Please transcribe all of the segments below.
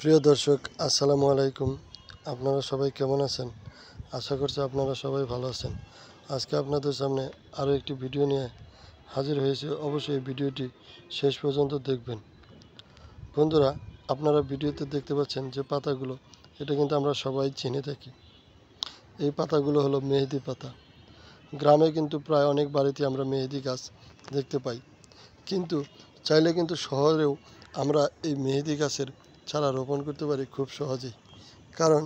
প্রিয় দর্শক, আসসালামু আলাইকুম। আপনারা সবাই কেমন আছেন? আশা করছি আপনারা সবাই ভালো আছেন। আজকে আপনাদের সামনে আরও একটি ভিডিও নিয়ে হাজির হয়েছে। অবশ্যই এই ভিডিওটি শেষ পর্যন্ত দেখবেন। বন্ধুরা, আপনারা ভিডিওতে দেখতে পাচ্ছেন যে পাতাগুলো, এটা কিন্তু আমরা সবাই চিনে থাকি। এই পাতাগুলো হলো মেহেদি পাতা। গ্রামে কিন্তু প্রায় অনেক বাড়িতে আমরা মেহেদি গাছ দেখতে পাই, কিন্তু চাইলে কিন্তু শহরেও আমরা এই মেহেদি গাছের চারা রোপণ করতে পারি খুব সহজেই। কারণ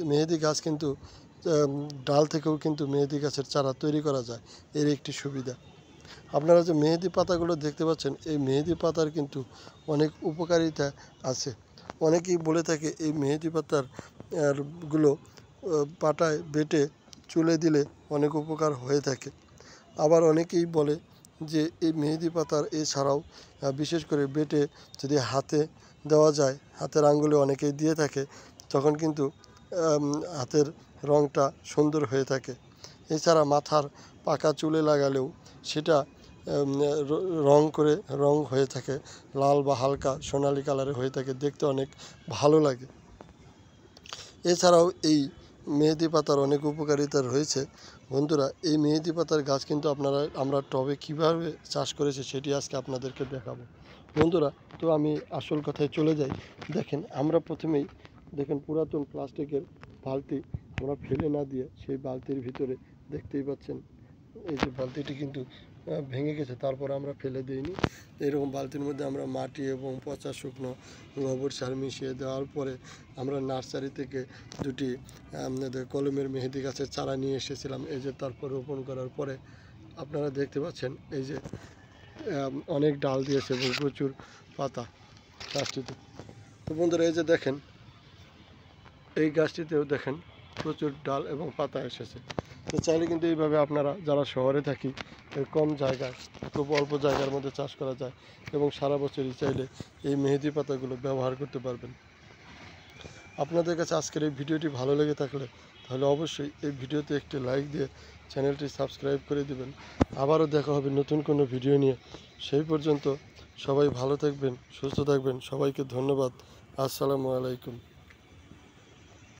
মেহেদি গাছ কিন্তু ডাল থেকেও কিন্তু মেহেদি গাছের চারা তৈরি করা যায়। এর একটি সুবিধা, আপনারা যে মেহেদি পাতাগুলো দেখতে পাচ্ছেন, এই মেহেদি পাতার কিন্তু অনেক উপকারিতা আছে। অনেকেই বলে থাকে এই মেহেদি পাতার গুলো পাটায় বেটে চুলে দিলে অনেক উপকার হয়ে থাকে। আবার অনেকেই বলে যে এই মেহেদি পাতার এছাড়াও বিশেষ করে বেটে যদি হাতে দেওয়া যায়, হাতের আঙ্গুলে অনেকেই দিয়ে থাকে, তখন কিন্তু হাতের রঙটা সুন্দর হয়ে থাকে। এছাড়া মাথার পাকা চুলে লাগালেও সেটা রং হয়ে থাকে, লাল বা হালকা সোনালি কালারে হয়ে থাকে, দেখতে অনেক ভালো লাগে। এছাড়াও এই মেহেদি পাতার অনেক উপকারিতা রয়েছে। বন্ধুরা, এই মেহেদি পাতার গাছ কিন্তু আমরা টবে কীভাবে চাষ করেছি সেটি আজকে আপনাদেরকে দেখাবো। বন্ধুরা, তো আমি আসল কথায় চলে যাই। দেখেন, আমরা প্রথমেই পুরাতন প্লাস্টিকের বালতি আমরা ফেলে না দিয়ে সেই বালতির ভিতরে দেখতেই পাচ্ছেন এই যে বালতিটি কিন্তু ভেঙে গেছে, তারপর আমরা ফেলে দিইনি। এরকম বালতির মধ্যে আমরা মাটি এবং পচা শুকনো গোবর সার মিশিয়ে দেওয়ার পরে আমরা নার্সারি থেকে দুটি কলমের মেহেদি গাছের চারা নিয়ে এসেছিলাম। এই যে তারপর রোপণ করার পরে আপনারা দেখতে পাচ্ছেন এই যে অনেক ডাল দিয়েছে এবং প্রচুর পাতা গাছটিতে। তো বন্ধুরা, এই যে দেখেন, এই গাছটিতেও দেখেন প্রচুর ডাল এবং পাতা এসেছে। তো চাইলে কিন্তু এইভাবে আপনারা যারা শহরে থাকি, কম জায়গায়, খুব অল্প জায়গার মধ্যে চাষ করা যায় এবং সারা বছরই চাইলে এই মেহেদি পাতাগুলো ব্যবহার করতে পারবেন। আপনাদের কাছে আজকের এই ভিডিওটি ভালো লেগে থাকলে তাহলে অবশ্যই এই ভিডিওতে একটি লাইক দিয়ে চ্যানেলটি সাবস্ক্রাইব করে দেবেন। আবারও দেখা হবে নতুন কোনো ভিডিও নিয়ে। সেই পর্যন্ত সবাই ভালো থাকবেন, সুস্থ থাকবেন। সবাইকে ধন্যবাদ। আসসালামু আলাইকুম।